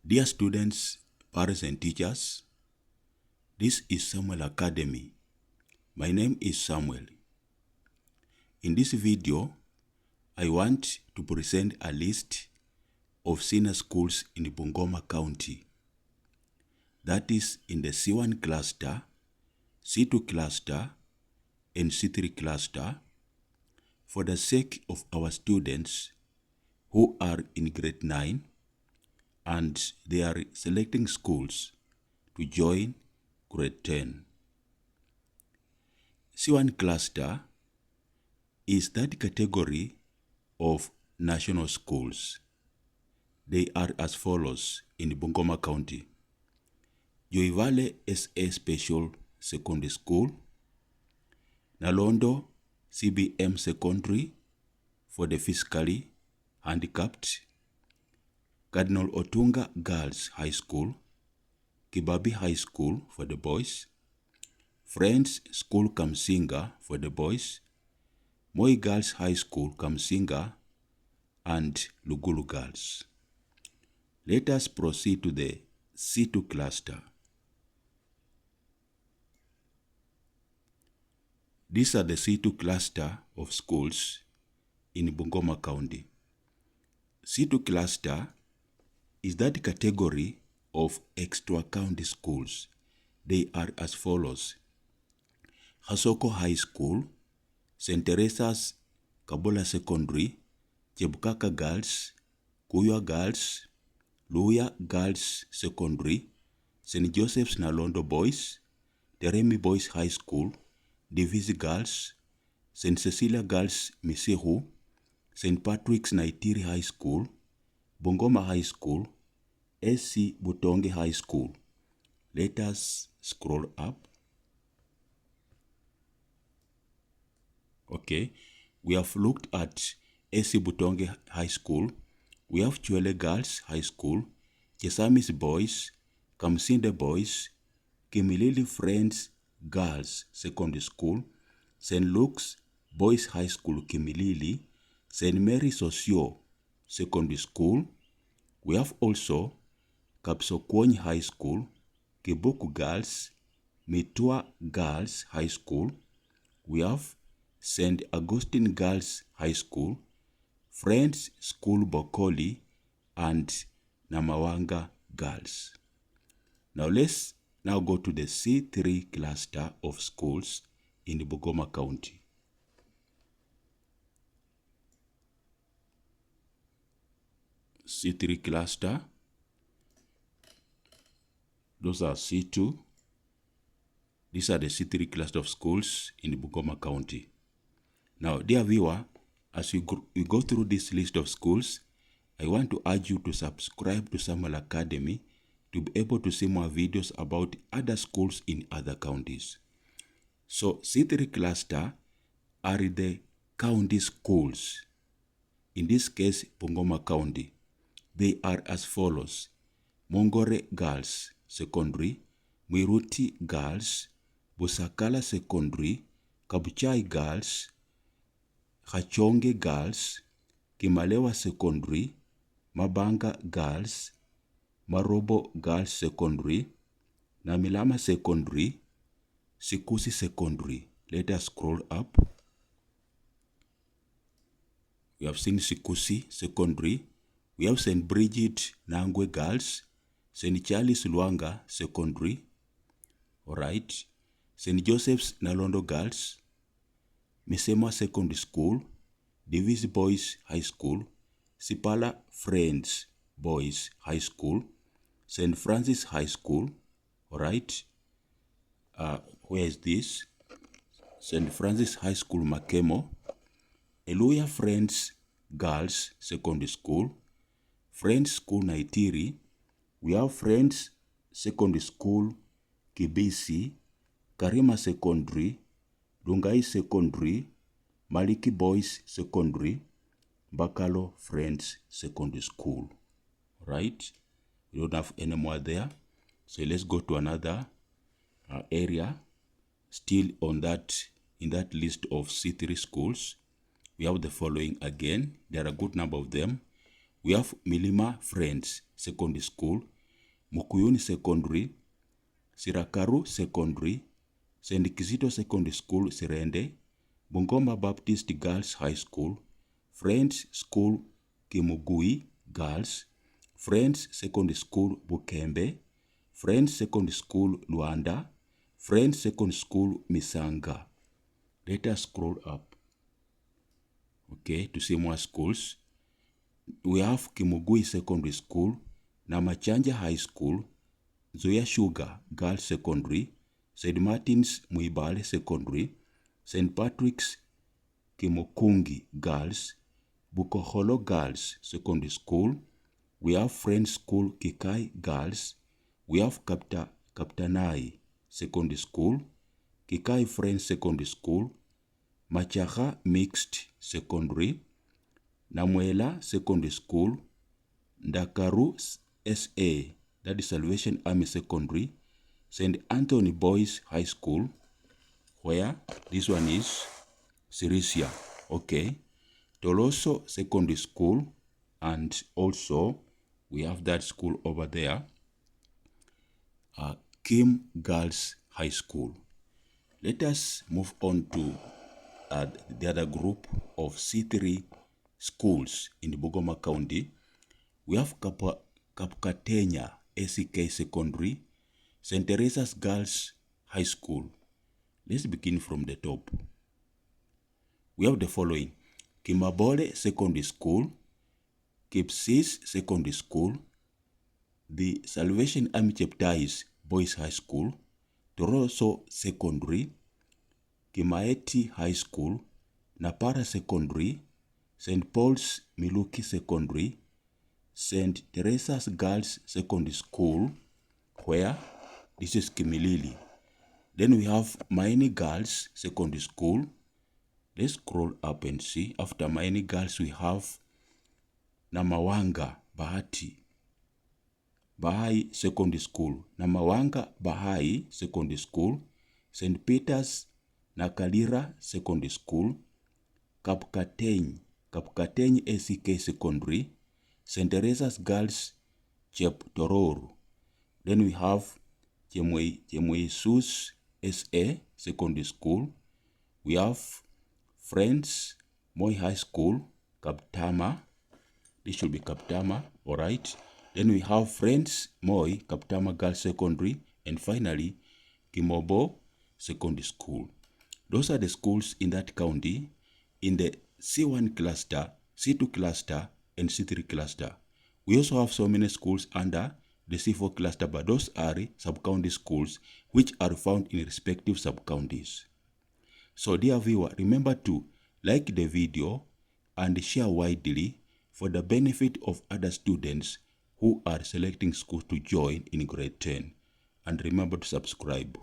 Dear students, parents and teachers, this is Samuel Academy. My name is Samuel. In this video, I want to present a list of senior schools in Bungoma County. That is in the C1 cluster, C2 cluster, and C3 cluster for the sake of our students who are in grade 9 and they are selecting schools to join grade 10. C1 cluster is that category of national schools. They are as follows in Bungoma County: Joy Valley SA Special Secondary School, Nalondo CBM Secondary for the physically handicapped, Cardinal Otunga Girls High School, Kibabi High School for the boys, Friends School Kamsinga for the boys, Moi Girls High School Kamsinga, and Lugulu Girls. Let us proceed to the C2 cluster. These are the C2 cluster of schools in Bungoma County. C2 cluster is that category of extra-county schools. They are as follows: Hasoko High School, St. Teresa's Kabola Secondary, Chebukaka Girls, Kuywa Girls, Luya Girls Secondary, St. Joseph's Nalondo Boys, Teremi Boys High School, Divisi Girls, St. Cecilia Girls Misehu, St. Patrick's Naitiri High School, Bungoma High School, SC Butonge High School. Let us scroll up. Okay, we have looked at SC Butonge High School. We have Chwele Girls High School, Chesamis Boys, Kamsinde Boys, Kimilili Friends Girls Secondary School, St. Luke's Boys High School Kimilili, St. Mary Socio Secondary School. We have also Kapsokwony High School, Kibuku Girls, Mitua Girls High School. We have St. Augustine Girls High School, Friends School Bokoli, and Namawanga Girls. Now let's go to the C3 cluster of schools in Bungoma County. C3 cluster, those are C2. These are the C3 cluster of schools in Bungoma County. Now, dear viewer, as we go through this list of schools, I want to urge you to subscribe to Samuel Academy to be able to see more videos about other schools in other counties. So, C3 cluster are the county schools. In this case, Bungoma County. They are as follows: Mongore Girls Secondary, Mwiruti Girls, Busakala Secondary, Kabuchai Girls, Hachonge Girls, Kimalewa Secondary, Mabanga Girls, Marobo Girls Secondary, Namilama Secondary, Sikusi Secondary. Let us scroll up. We have seen Sikusi Secondary. We have St. Bridget Nangwe Girls, St. Charles Luanga Secondary, alright, St. Joseph's Nalondo Girls, Misema Secondary School, Divisi Boys High School, Sipala Friends Boys High School, St. Francis High School, alright, where is this? St. Francis High School Makemo, Eluya Friends Girls Secondary School, Friends School Naitiri. We have Friends Secondary School Kibisi, Karima Secondary, Dungai Secondary, Maliki Boys Secondary, Bakalo Friends Secondary School. Right? We don't have any more there. So let's go to another area. Still on in that list of C3 schools, we have the following again. There are a good number of them. We have Milima Friends Secondary School, Mukuyuni Secondary, Sirakaru Secondary, St. Kizito Secondary School Sirende, Bungoma Baptist Girls High School, Friends School Kimugui Girls, Friends Secondary School Bukembe, Friends Secondary School Luanda, Friends Secondary School Misanga. Let us scroll up, okay, to see more schools. We have Kimugui Secondary School, Namachanja High School, Zoya Sugar Girls Secondary, St. Martin's Muibale Secondary, St. Patrick's Kimukungi Girls, Bukoholo Girls Secondary School. We have Friends School Kikai Girls. We have Kaptanai Secondary School, Kikai Friends Secondary School, Machaha Mixed Secondary, Namuela Secondary School, Ndakaru SA, that is Salvation Army Secondary, St. Anthony Boys High School, where this one is Sirisia, okay, Toloso Secondary School, and also we have that school over there, Kim Girls High School. Let us move on to the other group of C3 schools in the Bungoma County. We have Kapkatenya ACK Secondary, St. Teresa's Girls High School. Let's begin from the top. We have the following: Kimabole Secondary School, Kipsis Secondary School, the Salvation Army Cheptais Boys High School, Toroso Secondary, Kimaeti High School, Napara Secondary, St. Paul's Miluki Secondary, St. Teresa's Girls Secondary School, where this is Kimilili. Then we have Maini Girls Secondary School. Let's scroll up and see. After Maini Girls, we have Namawanga Bahai Secondary School, Namawanga Bahai Secondary School, St. Peter's Nakalira Secondary School, Kapkateny ACK Secondary, St. Teresa's Girls Cheptororo. Then we have Chemwei Sus SA Secondary School. We have Friends Moi High School, Kaptama. This should be Kaptama, all right. Then we have Friends Moi Kaptama Girls Secondary, and finally Kimobo Secondary School. Those are the schools in that county in the C1 cluster, C2 cluster, and C3 cluster. We also have so many schools under the C4 cluster, but those are sub-county schools which are found in respective sub-counties. So dear viewer, remember to like the video and share widely for the benefit of other students who are selecting schools to join in grade 10. And remember to subscribe.